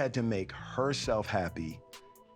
had to make herself happy,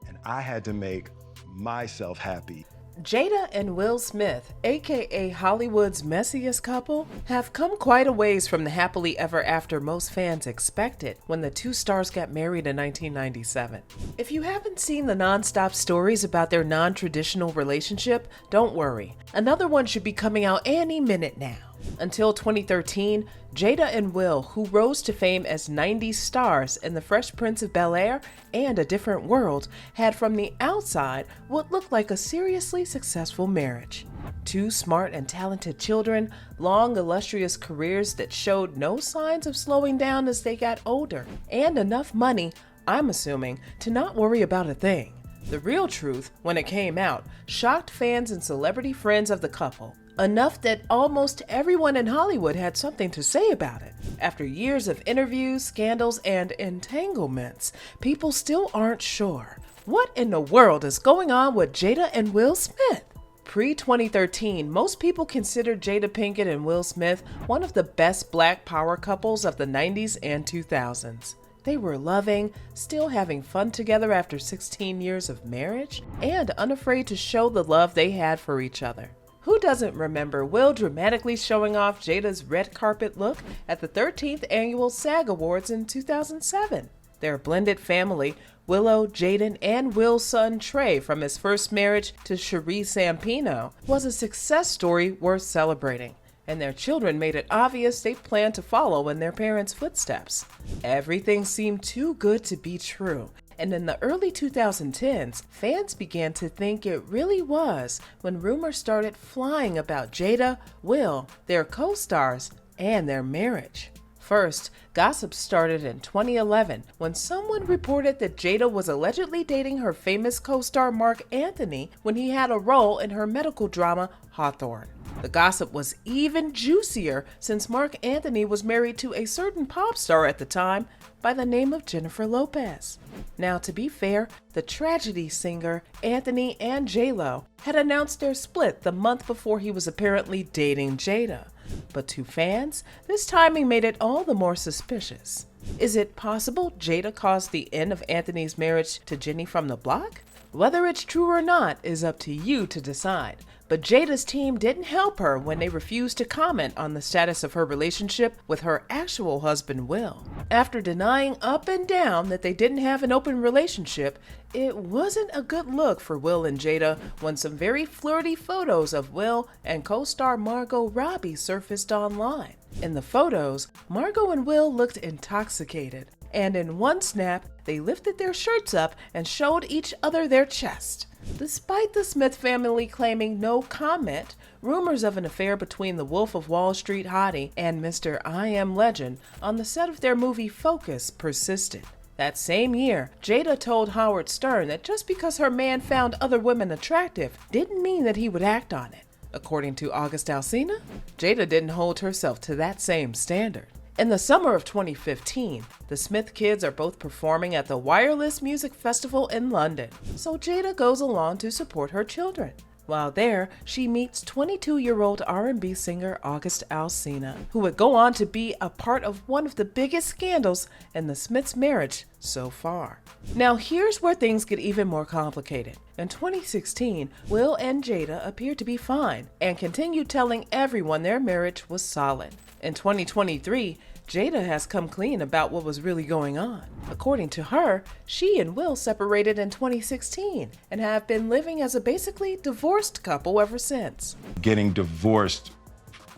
and I had to make myself happy. Jada and Will Smith, aka Hollywood's messiest couple, have come quite a ways from the happily ever after most fans expected when the two stars got married in 1997. If you haven't seen the nonstop stories about their non-traditional relationship, don't worry. Another one should be coming out any minute now. Until 2013, Jada and Will, who rose to fame as 90s stars in The Fresh Prince of Bel-Air and A Different World, had from the outside what looked like a seriously successful marriage. Two smart and talented children, long illustrious careers that showed no signs of slowing down as they got older, and enough money, I'm assuming, to not worry about a thing. The real truth, when it came out, shocked fans and celebrity friends of the couple. Enough that almost everyone in Hollywood had something to say about it. After years of interviews, scandals, and entanglements, people still aren't sure. What in the world is going on with Jada and Will Smith? Pre-2013, most people considered Jada Pinkett and Will Smith one of the best black power couples of the 90s and 2000s. They were loving, still having fun together after 16 years of marriage, and unafraid to show the love they had for each other. Who doesn't remember Will dramatically showing off Jada's red carpet look at the 13th annual SAG Awards in 2007? Their blended family, Willow, Jaden, and Will's son Trey from his first marriage to Cherie Sampino, was a success story worth celebrating, and their children made it obvious they planned to follow in their parents' footsteps. Everything seemed too good to be true. And in the early 2010s, fans began to think it really was when rumors started flying about Jada, Will, their co-stars, and their marriage. First, gossip started in 2011 when someone reported that Jada was allegedly dating her famous co-star Marc Anthony when he had a role in her medical drama Hawthorne. The gossip was even juicier since Marc Anthony was married to a certain pop star at the time by the name of Jennifer Lopez. Now, to be fair, the tragedy singer Anthony and J-Lo had announced their split the month before he was apparently dating Jada. But to fans, this timing made it all the more suspicious. Is it possible Jada caused the end of Anthony's marriage to Jenny from the block? Whether it's true or not is up to you to decide. But Jada's team didn't help her when they refused to comment on the status of her relationship with her actual husband, Will. After denying up and down that they didn't have an open relationship, it wasn't a good look for Will and Jada when some very flirty photos of Will and co-star Margot Robbie surfaced online. In the photos, Margot and Will looked intoxicated, and in one snap, they lifted their shirts up and showed each other their chest. Despite the Smith family claiming no comment, rumors of an affair between the Wolf of Wall Street hottie and Mr. I Am Legend on the set of their movie Focus persisted. That same year, Jada told Howard Stern that just because her man found other women attractive didn't mean that he would act on it. According to August Alsina, Jada didn't hold herself to that same standard. In the summer of 2015, the Smith kids are both performing at the Wireless Music Festival in London, so Jada goes along to support her children. While there, she meets 22-year-old R&B singer August Alsina, who would go on to be a part of one of the biggest scandals in the Smiths' marriage so far. Now here's where things get even more complicated. In 2016, Will and Jada appeared to be fine and continued telling everyone their marriage was solid. In 2023, Jada has come clean about what was really going on. According to her, she and Will separated in 2016 and have been living as a basically divorced couple ever since. Getting divorced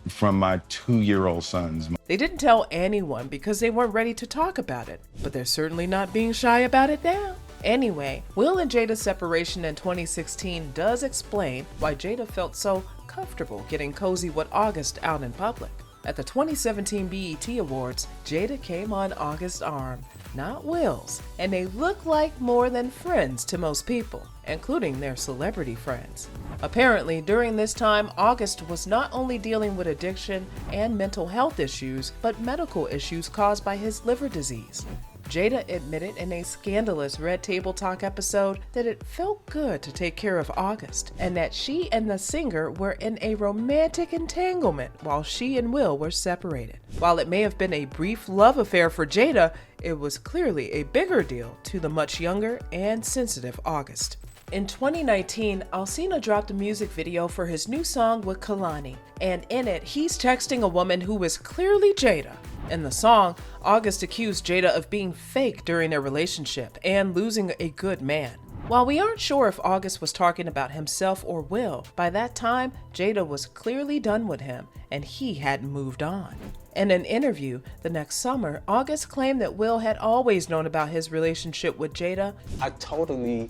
from my 2-year-old sons. They didn't tell anyone because they weren't ready to talk about it, but they're certainly not being shy about it now. Anyway, Will and Jada's separation in 2016 does explain why Jada felt so comfortable getting cozy with August out in public. At the 2017 BET Awards, Jada came on August's arm, not Will's, and they look like more than friends to most people, including their celebrity friends. Apparently, during this time, August was not only dealing with addiction and mental health issues, but medical issues caused by his liver disease. Jada admitted in a scandalous Red Table Talk episode that it felt good to take care of August, and that she and the singer were in a romantic entanglement while she and Will were separated. While it may have been a brief love affair for Jada, it was clearly a bigger deal to the much younger and sensitive August. In 2019, Alsina dropped a music video for his new song with Kalani, and in it, he's texting a woman who is clearly Jada. In the song, August accused Jada of being fake during their relationship and losing a good man. While we aren't sure if August was talking about himself or Will, by that time, Jada was clearly done with him, and he hadn't moved on. In an interview the next summer, August claimed that Will had always known about his relationship with Jada. I totally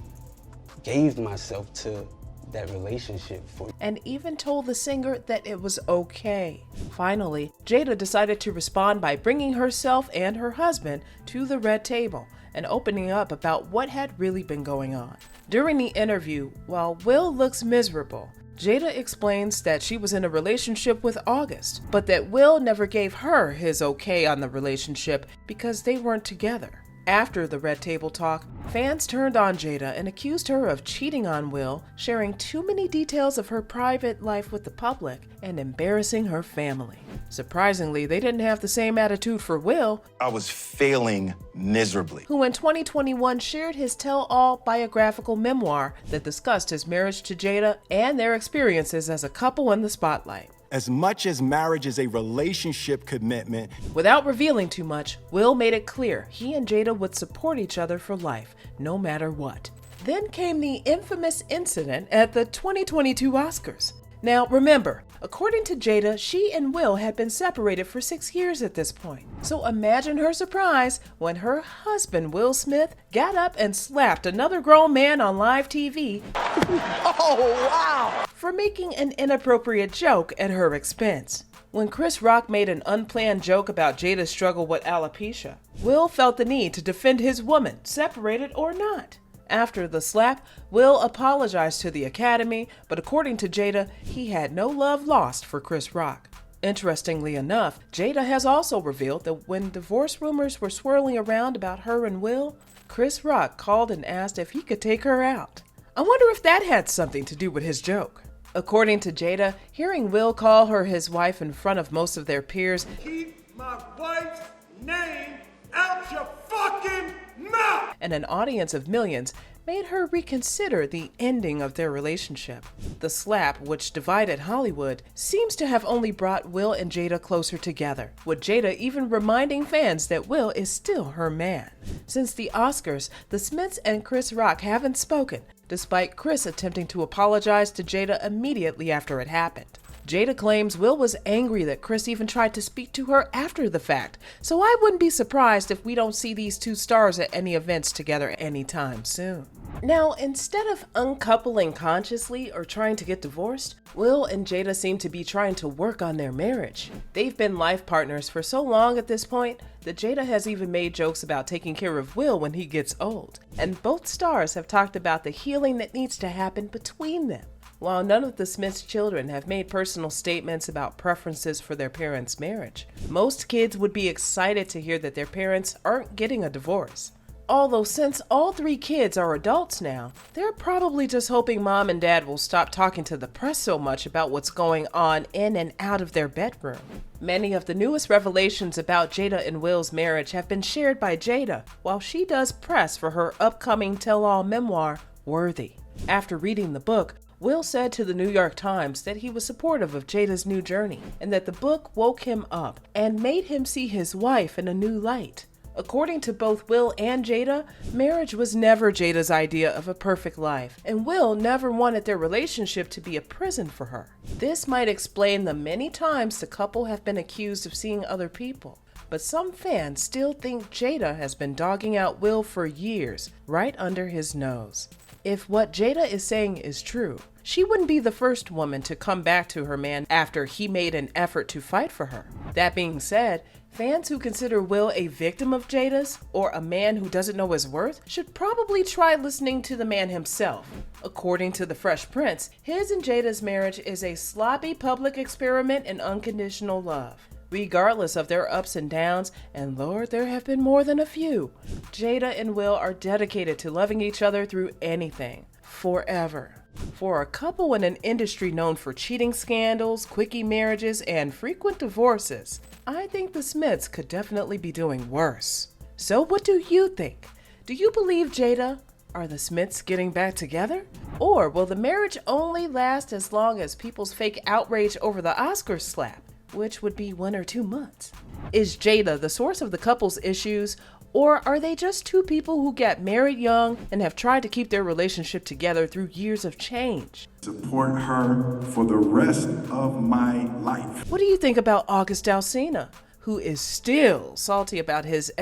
gave myself to that relationship and even told the singer that it was okay. Finally, Jada decided to respond by bringing herself and her husband to the red table and opening up about what had really been going on. During the interview, while Will looks miserable, Jada explains that she was in a relationship with August, but that Will never gave her his okay on the relationship because they weren't together. After the Red Table Talk, fans turned on Jada and accused her of cheating on Will, sharing too many details of her private life with the public, and embarrassing her family. Surprisingly, they didn't have the same attitude for Will. I was failing miserably. Who in 2021 shared his tell-all biographical memoir that discussed his marriage to Jada and their experiences as a couple in the spotlight. As much as marriage is a relationship commitment. Without revealing too much, Will made it clear he and Jada would support each other for life, no matter what. Then came the infamous incident at the 2022 Oscars. Now remember, according to Jada, she and Will had been separated for 6 years at this point. So imagine her surprise when her husband, Will Smith, got up and slapped another grown man on live TV. Oh, wow! For making an inappropriate joke at her expense. When Chris Rock made an unplanned joke about Jada's struggle with alopecia, Will felt the need to defend his woman, separated or not. After the slap, Will apologized to the Academy, but according to Jada, he had no love lost for Chris Rock. Interestingly enough, Jada has also revealed that when divorce rumors were swirling around about her and Will, Chris Rock called and asked if he could take her out. I wonder if that had something to do with his joke. According to Jada, hearing Will call her his wife in front of most of their peers, "Keep my wife's name out your fucking mouth!" and an audience of millions, made her reconsider the ending of their relationship. The slap, which divided Hollywood, seems to have only brought Will and Jada closer together, with Jada even reminding fans that Will is still her man. Since the Oscars, the Smiths and Chris Rock haven't spoken, despite Chris attempting to apologize to Jada immediately after it happened. Jada claims Will was angry that Chris even tried to speak to her after the fact, so I wouldn't be surprised if we don't see these two stars at any events together anytime soon. Now, instead of uncoupling consciously or trying to get divorced, Will and Jada seem to be trying to work on their marriage. They've been life partners for so long at this point that Jada has even made jokes about taking care of Will when he gets old. And both stars have talked about the healing that needs to happen between them. While none of the Smiths' children have made personal statements about preferences for their parents' marriage, most kids would be excited to hear that their parents aren't getting a divorce. Although since all 3 kids are adults now, they're probably just hoping mom and dad will stop talking to the press so much about what's going on in and out of their bedroom. Many of the newest revelations about Jada and Will's marriage have been shared by Jada, while she does press for her upcoming tell-all memoir, Worthy. After reading the book, Will said to the New York Times that he was supportive of Jada's new journey and that the book woke him up and made him see his wife in a new light. According to both Will and Jada, marriage was never Jada's idea of a perfect life, and Will never wanted their relationship to be a prison for her. This might explain the many times the couple have been accused of seeing other people. But some fans still think Jada has been dogging out Will for years, right under his nose. If what Jada is saying is true, she wouldn't be the first woman to come back to her man after he made an effort to fight for her. That being said, fans who consider Will a victim of Jada's or a man who doesn't know his worth should probably try listening to the man himself. According to the Fresh Prince, his and Jada's marriage is a sloppy public experiment in unconditional love. Regardless of their ups and downs, and Lord, there have been more than a few, Jada and Will are dedicated to loving each other through anything, forever. For a couple in an industry known for cheating scandals, quickie marriages, and frequent divorces, I think the Smiths could definitely be doing worse. So what do you think? Do you believe Jada? Are the Smiths getting back together? Or will the marriage only last as long as people's fake outrage over the Oscar slap, which would be 1 or 2 months? Is Jada the source of the couple's issues, or are they just two people who got married young and have tried to keep their relationship together through years of change? Support her for the rest of my life. What do you think about August Alsina, who is still salty about his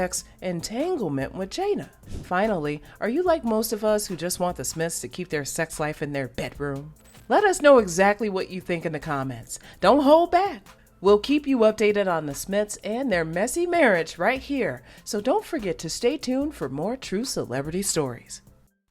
entanglement with Jada? Finally, are you like most of us who just want the Smiths to keep their sex life in their bedroom? Let us know exactly what you think in the comments. Don't hold back. We'll keep you updated on the Smiths and their messy marriage right here, so don't forget to stay tuned for more true celebrity stories.